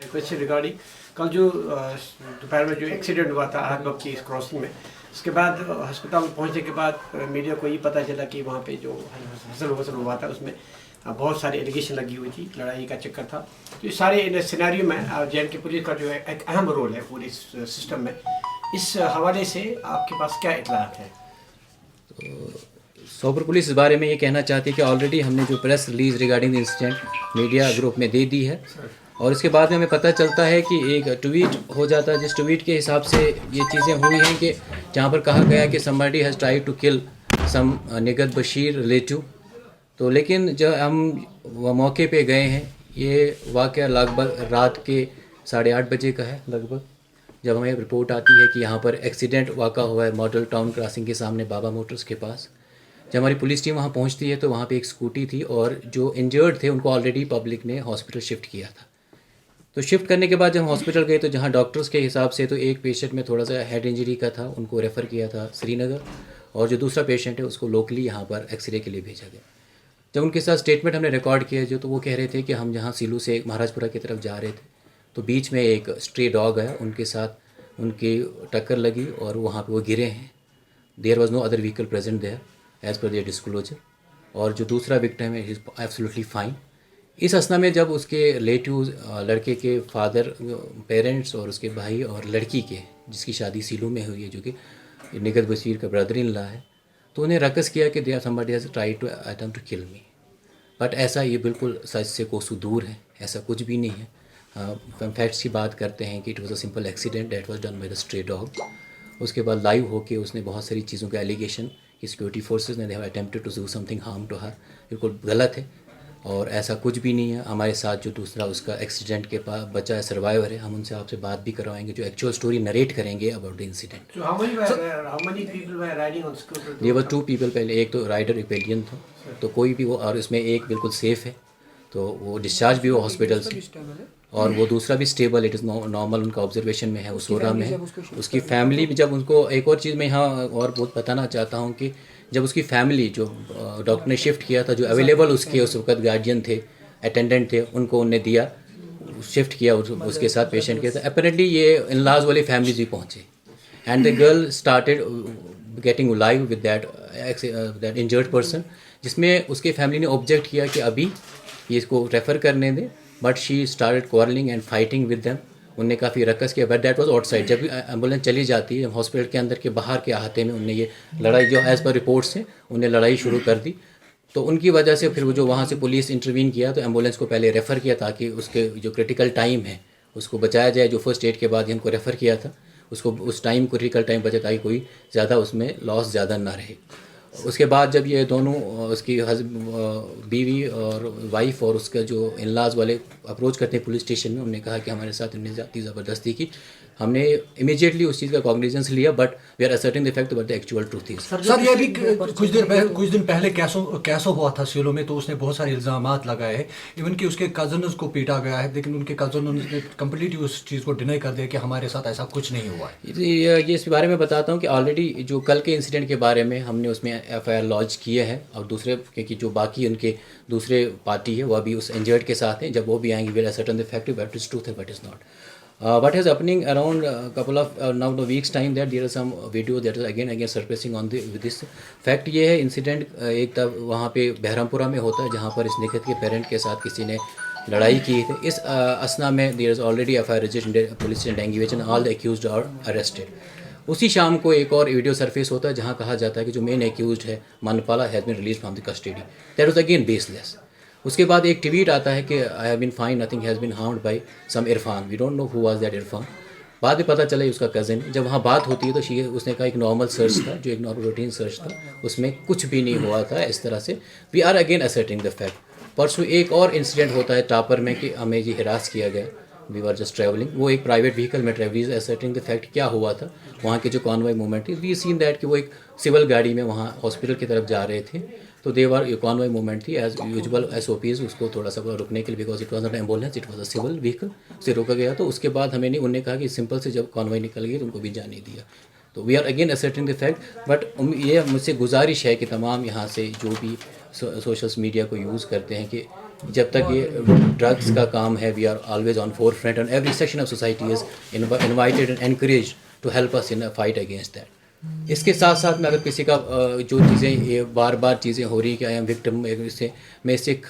Question regarding कल जो दोपहर में जो एक्सीडेंट हुआ था आहतबाग की इस क्रॉसिंग में, उसके बाद अस्पताल पहुंचने के बाद मीडिया को ये पता चला कि वहाँ पे जो हसल हुआ था उसमें बहुत सारी एलिगेशन लगी हुई थी, लड़ाई का चक्कर था। तो इस सारे इन सिनेरियो में जेल की पुलिस का जो एक अहम रोल है पूरे सिस्टम में, इस हवाले से आपके पास क्या इतलात है? सोपर पुलिस इस बारे में ये कहना चाहती है कि ऑलरेडी हमने जो press release regarding incident media group में दे दी है और इसके बाद में हमें पता चलता है कि एक ट्वीट हो जाता है, जिस ट्वीट के हिसाब से ये चीज़ें हुई हैं कि जहाँ पर कहा गया कि somebody has tried to kill some निगत Bashir relative. तो लेकिन जब हम मौके पे गए हैं, ये वाक़या लगभग रात के 8:30 बजे का है लगभग, जब हमें रिपोर्ट आती है कि यहाँ पर एक्सीडेंट वाक़ा हुआ है मॉडल टाउन क्रॉसिंग के सामने बाबा मोटर्स के पास। जब हमारी पुलिस टीम वहाँ पहुँचती है तो वहाँ पे एक स्कूटी थी और जो इंजर्ड थे उनको ऑलरेडी पब्लिक ने हॉस्पिटल शिफ्ट किया था। तो शिफ्ट करने के बाद जब हम हॉस्पिटल गए तो जहाँ डॉक्टर्स के हिसाब से तो एक पेशेंट में थोड़ा सा हेड इंजरी का था, उनको रेफ़र किया था श्रीनगर, और जो दूसरा पेशेंट है उसको लोकली यहाँ पर एक्सरे के लिए भेजा गया। जब उनके साथ स्टेटमेंट हमने रिकॉर्ड किया जो, तो वो कह रहे थे कि हम जहाँ सिलू से महाराजपुरा की तरफ जा रहे थे तो बीच में एक स्ट्रे डॉग आया, उनके साथ उनकी टक्कर लगी और वहाँ पर वो गिरे हैं। There was no other vehicle present there as per their disclosure, और जो दूसरा विक्टिम है इज़ एब्सोल्युटली फाइन। इस असना में जब उसके रिलेटिव लड़के के फादर, पेरेंट्स और उसके भाई और लड़की के, जिसकी शादी सीलू में हुई है जो कि निगत बशीर का ब्रदर इन लॉ है, तो उन्हें रकस किया कि there somebody has tried to attempt to kill me. But ऐसा ये बिल्कुल सच से कोसों दूर है, ऐसा कुछ भी नहीं है। हम फैक्ट्स की बात करते हैं कि it was a simple accident that was done by the stray dog. उसके बाद लाइव होके उसने बहुत सारी चीज़ों का एलिगेशन कि सिक्योरिटी फोर्सेज ने they have attempted to do something harm to her, बिल्कुल गलत है और ऐसा कुछ भी नहीं है। हमारे साथ जो दूसरा उसका एक्सीडेंट के पास बचा है, सर्वाइवर है, हम उनसे आपसे बात भी करवाएंगे जो एक्चुअल स्टोरी नरेट करेंगे अबाउट द इंसिडेंट। ये वो 2 पीपल, पहले एक तो राइडर एक पेलियन था, तो कोई भी वो, और इसमें एक बिल्कुल सेफ़ है, तो वो डिस्चार्ज भी हो हॉस्पिटल से, और वो दूसरा भी स्टेबल, इट इज़ नॉर्मल, उनका ऑब्जर्वेशन में है, वो सोरा में है। उसकी फैमिली भी, जब उनको एक और चीज़ मैं यहाँ और बहुत बताना चाहता हूँ कि जब उसकी फैमिली जो डॉक्टर ने शिफ्ट किया था, जो अवेलेबल उसके उस वक्त गार्डियन थे, अटेंडेंट थे, उनको उन्हें दिया, शिफ्ट किया उसके साथ पेशेंट के साथ। अपेरेंटली ये इन लॉज वाली फैमिलीज भी पहुँचे and the girl started getting live with that injured person, जिसमें उसके फैमिली ने ऑब्जेक्ट किया कि अभी ये इसको रेफ़र करने दें, but she started quarrelling and fighting with them. उनने काफ़ी रकस किया, बट दैट वाज आउटसाइड। जब एम्बुलेंस चली जाती है हॉस्पिटल के अंदर के बाहर के अहाते में, उनने ये लड़ाई, जो एज़ पर रिपोर्ट्स से उन्हें लड़ाई शुरू कर दी। तो उनकी वजह से फिर वो जो वहाँ से पुलिस इंटरवीन किया, तो एम्बुलेंस को पहले रेफ़र किया ताकि उसके जो क्रिटिकल टाइम है उसको बचाया जाए। जो फर्स्ट एड के बाद ही हमको रेफ़र किया था, उसको उस टाइम क्रिटिकल टाइम बचा ताकि कोई ज़्यादा उसमें लॉस ज़्यादा ना रहे। उसके बाद जब ये दोनों, उसकी बीवी और वाइफ और उसका जो इन-लॉज वाले अप्रोच करते हैं पुलिस स्टेशन में, उन्होंने कहा कि हमारे साथ इन्होंने ज़्यादा ज़बरदस्ती की। हमने इमीडिएटली उस चीज़ का कॉग्निजेंस लिया, but we are asserting the fact but the actual truth is. Sir ये भी कुछ दिन पहले कैसो हुआ था सिलो में, तो उसने बहुत सारे इल्ज़ामात लगाए हैं, इवन कि उसके कज़न को पीटा गया है, लेकिन उनके कज़न ने कम्प्लीटली उस चीज़ को डिनाई कर दिया कि हमारे साथ ऐसा कुछ नहीं हुआ है। ये इस बारे में बताता हूँ कि ऑलरेडी जो कल के इंसिडेंट के बारे में हमने उसमें FIR लॉन्च किए हैं, और दूसरे क्योंकि जो बाकी उनके दूसरे पार्टी है वो अभी उस इंजर्ड के साथ हैं, जब वो भी आएंगे will ascertain the fact but is truth है but is not. What is happening around couple of now the weeks time that there are some video that is again surfacing on this fact। ये है incident एक तब वहाँ पे बहरामपुरा में होता है जहाँ पर इस निखत के पेरेंट के साथ किसी ने लड़ाई की थी। इस असना में there is already FIR registered, police and engage, all the accused are arrested. उसी शाम को एक और वीडियो सरफेस होता है जहाँ कहा जाता है कि जो मेन एक्यूज्ड है Manpala has been release from the custody. That was again baseless. उसके बाद एक ट्वीट आता है कि I have been fine, nothing has been harmed by some Irfan, we don't know who was that Irfan. बाद में पता चला उसका कज़न। जब वहाँ बात होती है तो उसने कहा एक नॉर्मल सर्च था, जो एक नॉर्मल रूटीन सर्च था, उसमें कुछ भी नहीं हुआ था इस तरह से। We are again asserting the fact. परसों एक और इंसिडेंट होता है टापर में कि हमें ये हिरास किया गया, वी आर जस्ट ट्रैवलिंग, वो एक प्राइवेट व्हीकल में ट्रैवलिंग, असर्टिंग द फैक्ट क्या हुआ था। वहाँ के जो कॉन्वॉय मूवमेंट थी, वी सीन दैट कि वो एक सिविल गाड़ी में वहाँ हॉस्पिटल की तरफ जा रहे थे, तो देवर कॉन्वॉय मूवमेंट थी एज यूजुअल SOPs, उसको थोड़ा सा रुकने के लिए, because it was not ambulance, it was a civil vehicle, से रोका गया। तो उसके बाद हमें नहीं, उन्होंने कहा कि सिंपल से जब कॉन्वॉय निकल गई तो उनको भी जाने दिया। तो we are again asserting the fact, but ये मुझसे गुजारिश है कि तमाम यहाँ से जो भी सोशल मीडिया को यूज़ करते हैं कि जब तक ये ड्रग्स का काम है, we are always on forefront and every section of society is invited and encourage to help us in a fight against that. इसके साथ साथ में अगर किसी का जो चीज़ें ये बार बार चीज़ें हो रही कि आई एम विक्टिम, इससे मैं इसे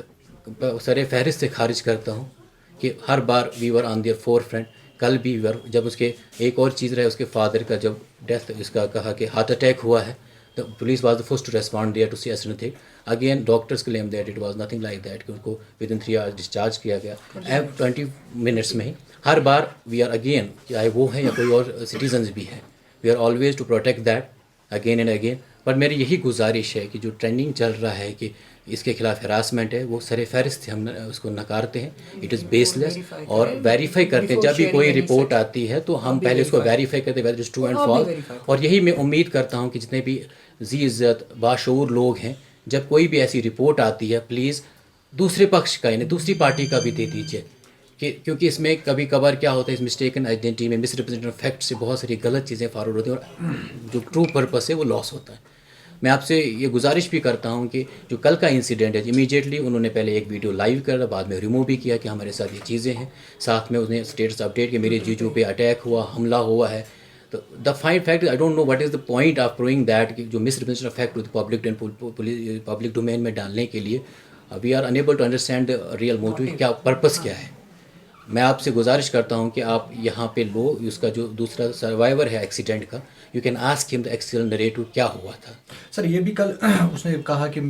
सरे फहरिस्त से खारिज करता हूँ कि हर बार we were on their forefront. कल भी वर जब उसके एक और चीज़ रहे, उसके फादर का जब डेथ इसका कहा कि हार्ट अटैक हुआ है, the police was the first to respond there to see anything. Again, doctors claim that it was nothing like that, कि उनको within 3 hours discharge किया गया। अब 20 minutes में ही हर बार we are again, चाहे वो है या कोई और citizens भी है, we are always to protect that again and again। पर मेरी यही गुजारिश है कि जो ट्रेंडिंग चल रहा है कि इसके खिलाफ हरासमेंट है, वो सरे फहरिस्त हम उसको नकारते हैं, इट इज़ बेसलेस, और वेरीफाई करते हैं। जब भी कोई रिपोर्ट आती है तो हम पहले उसको वेरीफाई करते हैं whether is true and false. और यही मैं उम्मीद करता हूँ कि जितने भी जी इज़्ज़त बाशऊर लोग हैं, जब कोई भी ऐसी रिपोर्ट आती है, प्लीज़ दूसरे पक्ष का यानी दूसरी पार्टी का भी दे दीजिए, कि क्योंकि इसमें कभी कभार क्या होता है, इस मिस्टेकन आइडेंटिटी में मिसरिप्रेजेंटेशन फैक्ट से बहुत सारी गलत चीज़ें फॉरवर्ड होती हैं और जो ट्रू पर्पस है वो लॉस होता है। मैं आपसे ये गुजारिश भी करता हूँ कि जो कल का इंसिडेंट है, इमीडिएटली उन्होंने पहले एक वीडियो लाइव करा, बाद में रिमूव भी किया कि हमारे साथ ये चीज़ें हैं, साथ में उसने स्टेटस अपडेट कि मेरे जीजू पे अटैक हुआ, हमला हुआ है। तो the fine fact, I don't know what is the point of proving that, कि जो मिसरिप्रेजेंटेशन फैक्ट पब्लिक डोमेन में डालने के लिए we are unable to understand the real motive, क्या पर्पस क्या है। मैं आपसे गुजारिश करता हूं कि आप यहाँ पे लो, उसका जो दूसरा सर्वाइवर है एक्सीडेंट का, you can ask him the actual narrative क्या हुआ था। सर ये भी कल उसने कहा कि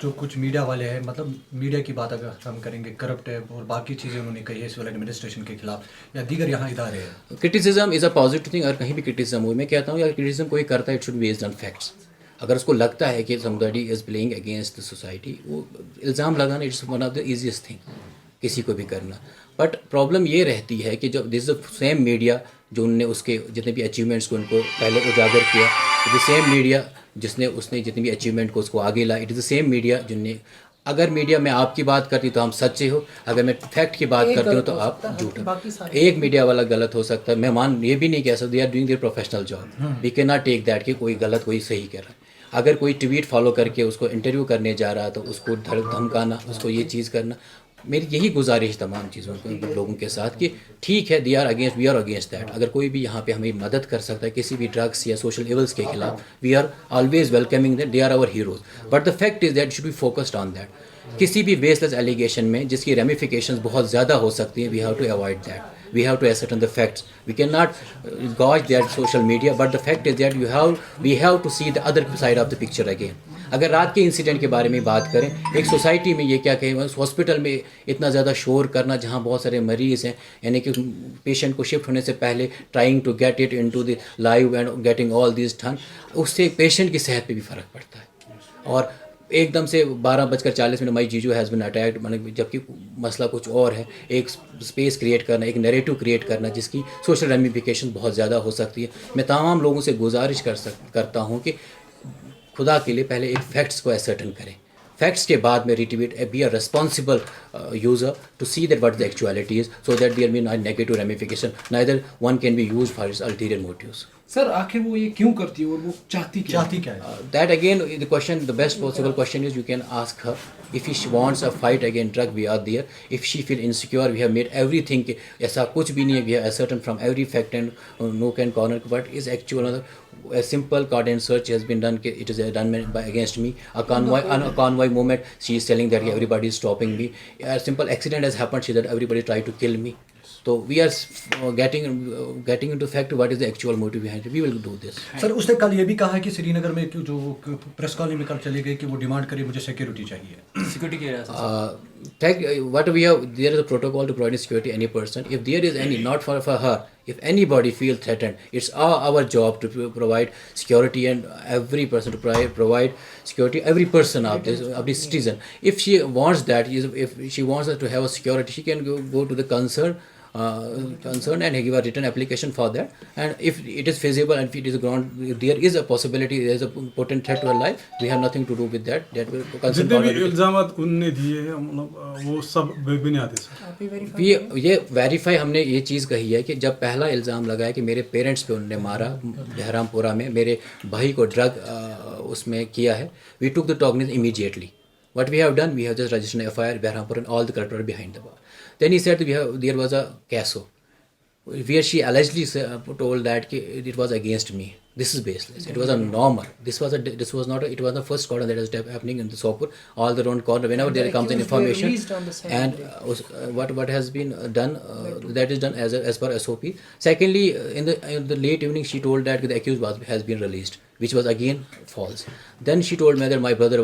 जो कुछ मीडिया वाले हैं, मतलब मीडिया की बात अगर हम करेंगे, करप्ट है और बाकी चीज़ें उन्होंने कही है सिविल एडमिनिस्ट्रेशन के खिलाफ या दीगर यहाँ इदारे हैं। Criticism is a positive thing. अगर कहीं भी क्रिटिसिज्म हुई, मैं कहता हूँ अगर क्रिटिसिज्म कोई करता है, it should be based on facts. अगर उसको लगता है कि somebody is playing against the society, वो इल्ज़ाम लगाना it's one of the easiest thing किसी को भी करना। बट प्रॉब्लम ये रहती है कि जब दिस द सेम मीडिया जो उनने उसके जितने भी अचीवमेंट्स को उनको पहले उजागर किया, द सेम मीडिया जिसने उसने जितने भी अचीवमेंट को उसको आगे लाया, it is the same media जिनने, अगर मीडिया में आपकी बात करती तो हम सच्चे हो, अगर मैं फैक्ट की बात करती हूँ तो आप झूठ। एक मीडिया वाला गलत हो सकता है, मैं मान ये भी नहीं कह सकता, they are doing their professional job, we can not take that कि कोई गलत कोई सही कह रहा है। अगर कोई ट्वीट फॉलो करके उसको इंटरव्यू करने जा रहा तो उसको धमकाना, उसको ये चीज़ करना, मेरी यही गुजारिश तमाम चीज़ों को लोगों के साथ कि ठीक है, they are against, we are against that. अगर कोई भी यहाँ पे हमें मदद कर सकता है किसी भी ड्रग्स या सोशल इवल्स के खिलाफ, we are always welcoming that, they are our heroes. But the fact is that should be focused on that. किसी भी बेसलेस एलिगेशन में जिसकी रेमिफिकेशंस बहुत ज़्यादा हो सकती हैं, we have to avoid that, we have to ascertain the facts, we cannot gauge that social media, but the fact is that we have to see the other side of the picture again। अगर रात के incident के बारे में बात करें, एक society में ये क्या कहें, हॉस्पिटल में इतना ज़्यादा शोर करना जहाँ बहुत सारे मरीज़ हैं, यानी कि पेशेंट को शिफ्ट होने से पहले trying to get it into the live and getting all this done, उससे पेशेंट की सेहत पे भी फ़र्क पड़ता है। और एकदम से 12:40 माई जीजू हैज़ बिन अटैक्ड, मतलब जबकि मसला कुछ और है, एक स्पेस क्रिएट करना, एक नैरेटिव क्रिएट करना जिसकी सोशल रेमिफिकेशन बहुत ज़्यादा हो सकती है। मैं तमाम लोगों से गुजारिश करता हूँ कि खुदा के लिए पहले एक फैक्ट्स को असर्टन करें, फैक्ट्स के बाद में retweet, be a responsible user to see that what the actuality is, so that there be no negative ramification, neither one can be used for its ulterior motives. Sir आखिर वो ये क्यों करती है और वो चाहती क्या है? That again the question, the best possible question is you can ask her if she wants a fight against drug, we are there. If she feel insecure, we have made everything कि ऐसा कुछ भी नहीं है, we have ascertained from every fact and no can corner, but is actual a simple cordon search has been done, it is done by against me, a convoy movement, she is telling that everybody is stopping me, a simple accident has happened, she that everybody tried to kill me. So we are getting into fact what is the actual motive behind it. We will do this. Sir उसने कल ये भी कहा कि श्रीनगर में जो press colony में कल चले गए कि वो डिमांड करी मुझे सिक्योरिटी चाहिए, सिक्योरिटी के what we have, there is a protocol to provide security any person. If there is any, not for her, if anybody feel threatened, it's our job to provide security and every person to provide security, every person of this citizen. If she wants that, if she wants us to have a security, she can go to the concerned and give a written application for that, and if it is feasible and if it is ground, if there is a possibility, there is a potent threat to her life, we have nothing to do with that. That will concern जितने भी इल्जामात उनने दिए हैं, मतलब वो सब बेबुनियाद है। ये वेरीफाई हमने ये चीज़ कही है कि जब पहला इल्ज़ाम लगाया कि मेरे पेरेंट्स पे उनने मारा बहरामपुरा में, मेरे भाई को ड्रग उसमें किया है, we took the cognisance immediately, What we have done, we have just registered an FIR, Berhampur, and all the correct are behind the bar. Then he said there was a CASO, where she allegedly told that it was against me. This is baseless. It was a normal. This was not. It was the first corner that was happening in the Sopur. All the round corner. Whenever there comes an information, and what has been done, that is done as per SOP. Secondly, in the late evening, she told that the accused has been released, which was again false. Then she told me that my brother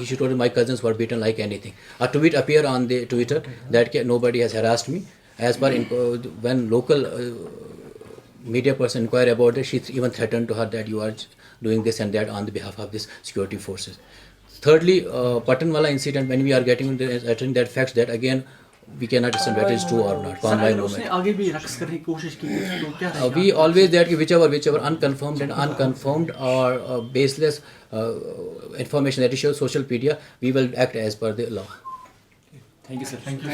she told my cousins were beaten like anything. A tweet appeared on the Twitter that nobody has harassed me. As per when local media person inquired about it, she even threatened to her that you are doing this and that on the behalf of this security forces. Thirdly, Patanwala incident, when we are getting attending that facts, that again we cannot decide whether it's true or not. We always that whichever unconfirmed or baseless information that is shows social media, we will act as per the law. Thank you, sir. Thank you.